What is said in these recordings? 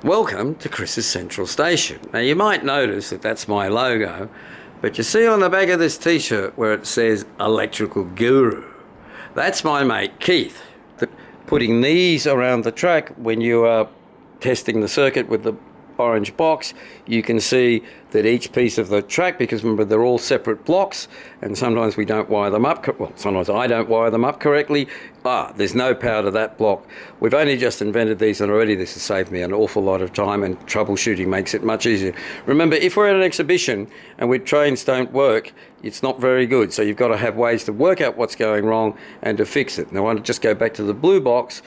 Welcome to Chris's Central Station. Now you might notice that that's my logo, but you see on the back of this t-shirt where it says Electrical Guru. That's my mate Keith. Putting these around the track when you are testing the circuit with the orange box, you can see that each piece of the track, because remember they're all separate blocks and sometimes we don't wire them up, well sometimes I don't wire them up correctly. There's no power to that block. We've only just invented these and already this has saved me an awful lot of time, and troubleshooting makes it much easier. Remember, if we're at an exhibition and our trains don't work, it's not very good, so you've got to have ways to work out what's going wrong and to fix it. Now I want to just go back to the blue box.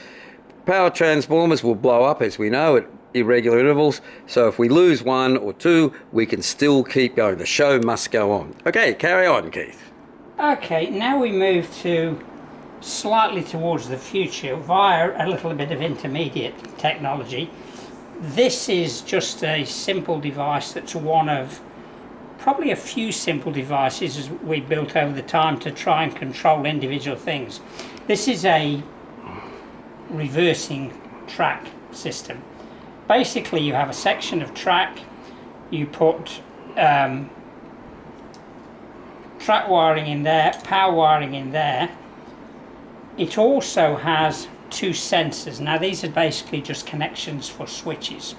Power transformers will blow up, as we know, at irregular intervals, so if we lose one or two, we can still keep going. The show must go on. Okay, carry on, Keith. Okay, now we move to slightly towards the future via a little bit of intermediate technology. This is just a simple device that's one of probably a few simple devices we built over the time to try and control individual things. This is a reversing track system. Basically, you have a section of track, you put track wiring in there, power wiring in there. It also has two sensors. Now these are basically just connections for switches.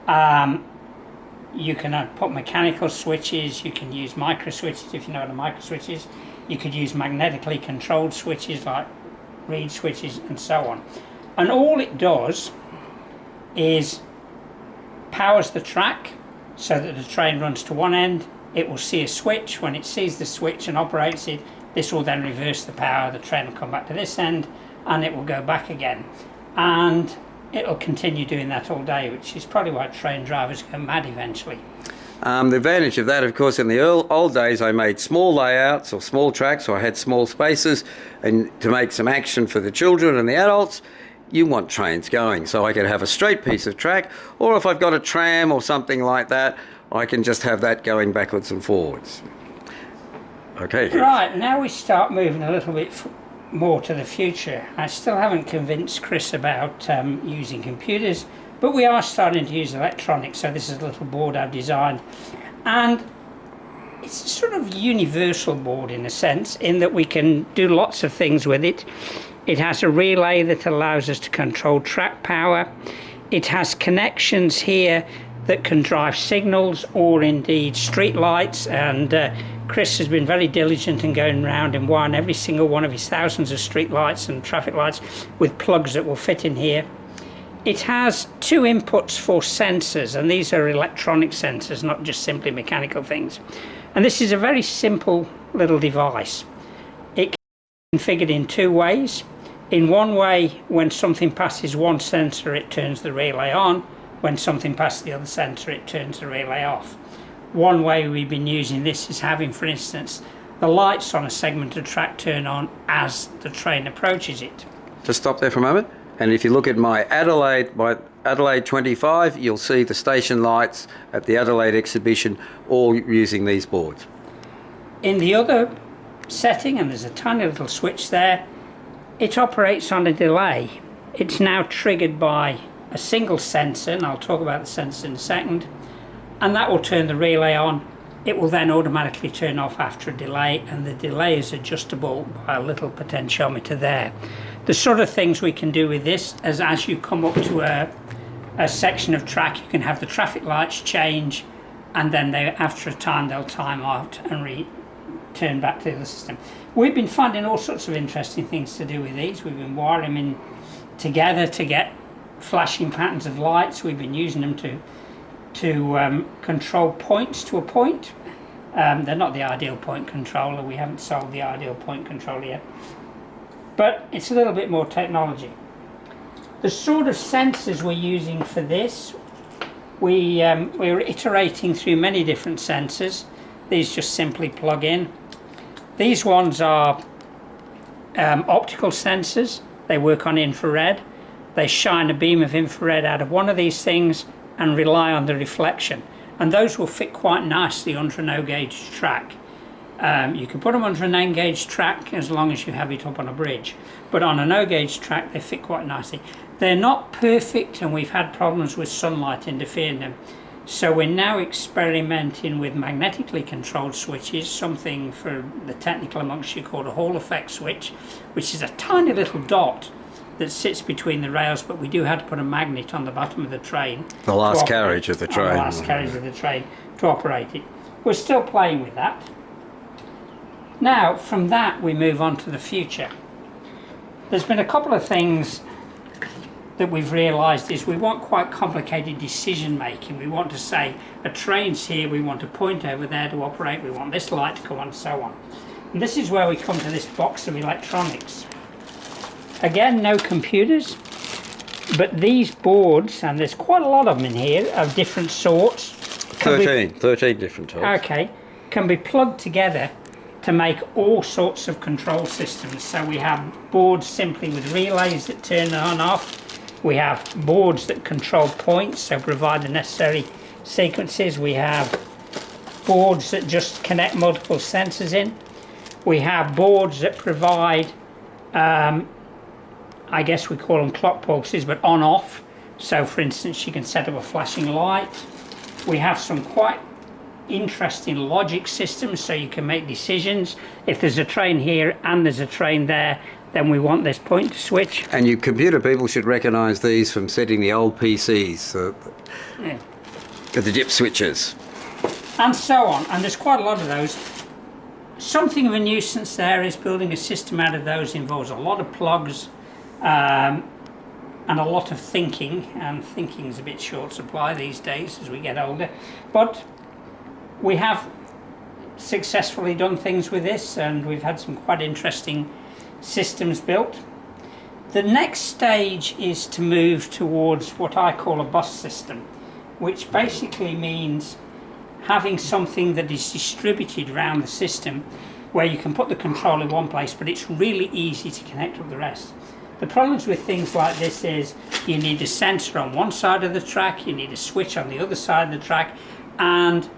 You can put mechanical switches, you can use micro switches if you know what a micro switch is. You could use magnetically controlled switches like reed switches and so on. And all it does is powers the track so that the train runs to one end. It will see a switch. When it sees the switch and operates it, this will then reverse the power. The train will come back to this end and it will go back again. And it'll continue doing that all day, which is probably why train drivers go mad eventually. The advantage of that, of course, in the old days I made small layouts or small tracks, or I had small spaces, and to make some action for the children and the adults, you want trains going. So I could have a straight piece of track, or if I've got a tram or something like that, I can just have that going backwards and forwards. Okay. Right, now we start moving a little bit more to the future. I still haven't convinced Chris about using computers, but we are starting to use electronics. So this is a little board I've designed, and it's a sort of universal board in a sense, in that we can do lots of things with it. It has a relay that allows us to control track power. It has connections here that can drive signals or indeed street lights, and Chris has been very diligent in going around and wiring every single one of his thousands of street lights and traffic lights with plugs that will fit in here. It has two inputs for sensors, and these are electronic sensors, not just simply mechanical things. And this is a very simple little device. It can be configured in two ways. In one way, when something passes one sensor, it turns the relay on. When something passes the other sensor, it turns the relay off. One way we've been using this is having, for instance, the lights on a segment of track turn on as the train approaches it. Just stop there for a moment. And if you look at my Adelaide 25, you'll see the station lights at the Adelaide exhibition all using these boards. In the other setting, and there's a tiny little switch there, it operates on a delay. It's now triggered by a single sensor, and I'll talk about the sensor in a second, and that will turn the relay on. It will then automatically turn off after a delay, and the delay is adjustable by a little potentiometer there. The sort of things we can do with this is, as you come up to a section of track, you can have the traffic lights change, and then after a time they'll time out and return back to the system. We've been finding all sorts of interesting things to do with these. We've been wiring them in together to get flashing patterns of lights. We've been using them to control points to a point. They're not the ideal point controller. We haven't solved the ideal point controller yet. But it's a little bit more technology. The sort of sensors we're using for this, we're iterating through many different sensors. These just simply plug in. These ones are optical sensors. They work on infrared. They shine a beam of infrared out of one of these things and rely on the reflection. And those will fit quite nicely under a no-gauge track. You can put them under an N-gauge track as long as you have it up on a bridge. But on a no-gauge track, they fit quite nicely. They're not perfect, and we've had problems with sunlight interfering them. So we're now experimenting with magnetically controlled switches, something for the technical amongst you called a Hall effect switch, which is a tiny little dot that sits between the rails, but we do have to put a magnet on the bottom of the train. The last carriage of the train. The last carriage of the train to operate it. We're still playing with that. Now, from that we move on to the future. There's been a couple of things that we've realised is we want quite complicated decision making. We want to say a train's here, we want a point over there to operate, we want this light to come on, and so on. And this is where we come to this box of electronics. Again, no computers, but these boards, and there's quite a lot of them in here of different sorts. 13 different types. Okay, can be plugged together to make all sorts of control systems. So we have boards simply with relays that turn on and off. We have boards that control points, so provide the necessary sequences. We have boards that just connect multiple sensors in. We have boards that provide, I guess we call them clock pulses, but on-off. So for instance, you can set up a flashing light. We have some quite interesting logic systems, so you can make decisions. If there's a train here and there's a train there, then we want this point to switch. And you computer people should recognise these from setting the old PCs, the dip switches. And so on, and there's quite a lot of those. Something of a nuisance there is building a system out of those involves a lot of plugs and a lot of thinking, and thinking's a bit short supply these days as we get older. But we have successfully done things with this, and we've had some quite interesting systems built. The next stage is to move towards what I call a bus system, which basically means having something that is distributed around the system where you can put the control in one place, but it's really easy to connect with the rest. The problems with things like this is you need a sensor on one side of the track, you need a switch on the other side of the track, and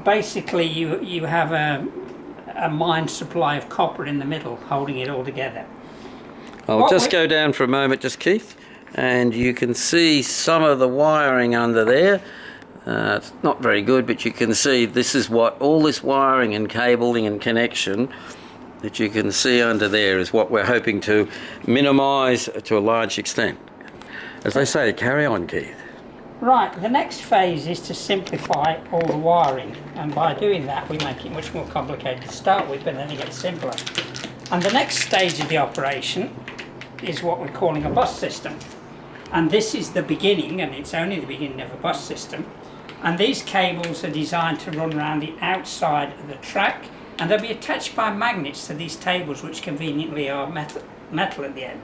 basically you have a mine supply of copper in the middle holding it all together. I'll just go down for a moment, just Keith, and you can see some of the wiring under there. It's not very good, but you can see this is what all this wiring and cabling and connection that you can see under there is what we're hoping to minimise to a large extent. As they say, carry on, Keith. Right, the next phase is to simplify all the wiring, and by doing that we make it much more complicated to start with, but then it gets simpler. And the next stage of the operation is what we're calling a bus system. And this is the beginning, and it's only the beginning of a bus system. And these cables are designed to run around the outside of the track, and they'll be attached by magnets to these tables, which conveniently are metal at the end.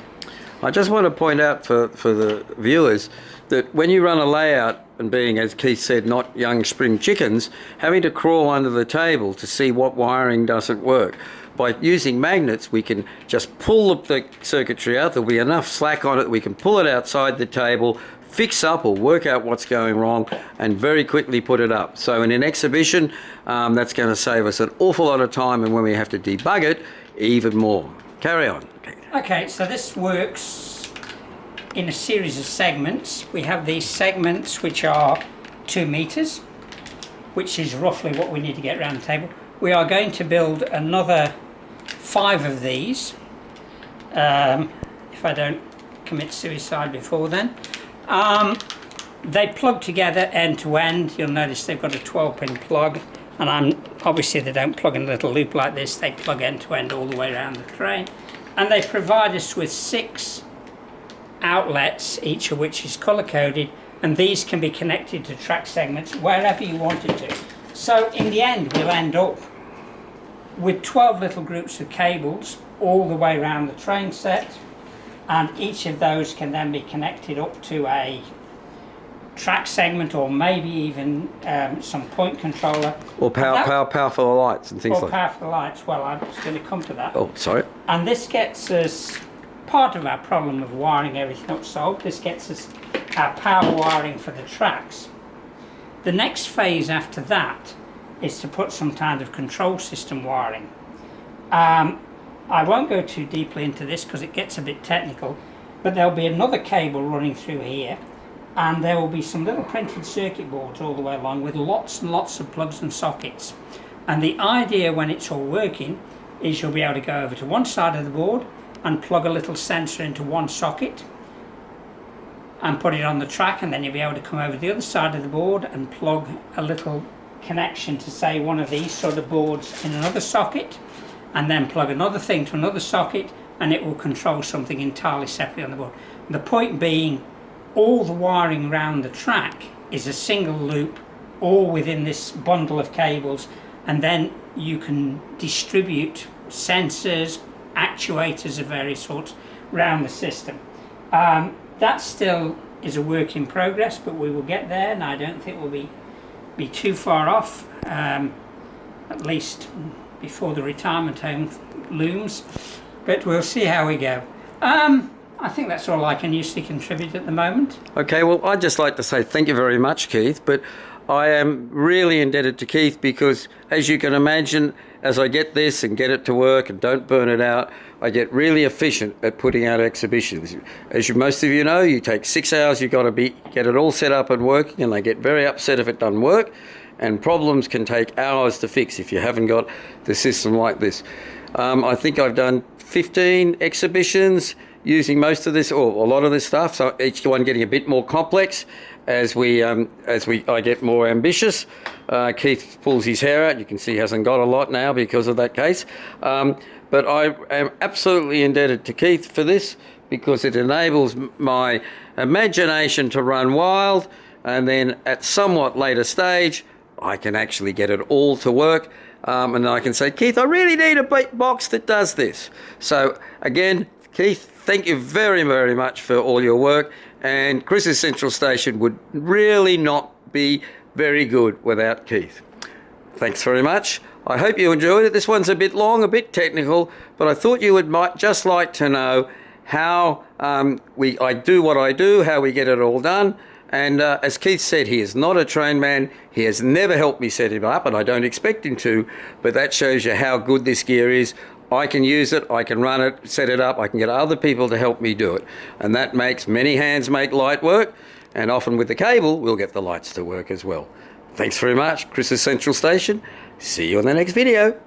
I just want to point out for the viewers that when you run a layout, and being, as Keith said, not young spring chickens, having to crawl under the table to see what wiring doesn't work. By using magnets, we can just pull the circuitry out. There'll be enough slack on it, we can pull it outside the table, fix up or work out what's going wrong, and very quickly put it up. So in an exhibition, that's going to save us an awful lot of time, and when we have to debug it, even more. Carry on. Okay, so this works in a series of segments. We have these segments which are 2 meters, which is roughly what we need to get around the table. We are going to build another 5 of these, if I don't commit suicide before then. They plug together end to end. You'll notice they've got a 12-pin plug, and obviously they don't plug in a little loop like this, they plug end to end all the way around the train. And they provide us with 6 outlets, each of which is color-coded, and these can be connected to track segments wherever you want it to. So in the end, we'll end up with 12 little groups of cables all the way around the train set, and each of those can then be connected up to a track segment, or maybe even some point controller. Or powerful lights and things like that. Or powerful lights, well, I was going to come to that. Oh, sorry. And this gets us part of our problem of wiring everything up solved. This gets us our power wiring for the tracks. The next phase after that is to put some kind of control system wiring. I won't go too deeply into this because it gets a bit technical, but there'll be another cable running through here, and there will be some little printed circuit boards all the way along with lots and lots of plugs and sockets. And the idea when it's all working is you'll be able to go over to one side of the board and plug a little sensor into one socket and put it on the track, and then you'll be able to come over the other side of the board and plug a little connection to, say, one of these sort of boards in another socket, and then plug another thing to another socket, and it will control something entirely separately on the board. The point being, all the wiring around the track is a single loop, all within this bundle of cables, and then you can distribute sensors, actuators of various sorts around the system. That still is a work in progress, but we will get there, and I don't think we'll be too far off, at least before the retirement home looms, but we'll see how we go. I think that's all I can usefully contribute at the moment. Okay, well, I'd just like to say thank you very much, Keith, but I am really indebted to Keith because, as you can imagine, as I get this and get it to work and don't burn it out, I get really efficient at putting out exhibitions. As most of you know, you take 6 hours, you've got to get it all set up and working, and I get very upset if it doesn't work, and problems can take hours to fix if you haven't got the system like this. I think I've done 15 exhibitions using most of this, or a lot of this stuff, so each one getting a bit more complex as I get more ambitious. Keith pulls his hair out. You can see he hasn't got a lot now because of that case. But I am absolutely indebted to Keith for this because it enables my imagination to run wild, and then at somewhat later stage I can actually get it all to work, and I can say, Keith, I really need a box that does this. So again, Keith, thank you very, very much for all your work, and Chris's Central Station would really not be very good without Keith. Thanks very much. I hope you enjoyed it. This one's a bit long, a bit technical, but I thought you might just like to know how I do what I do, how we get it all done. And as Keith said, he is not a trained man. He has never helped me set him up, and I don't expect him to, but that shows you how good this gear is. I can use it, I can run it, set it up, I can get other people to help me do it. And that makes many hands make light work, and often with the cable, we'll get the lights to work as well. Thanks very much, Chris's Central Station. See you on the next video.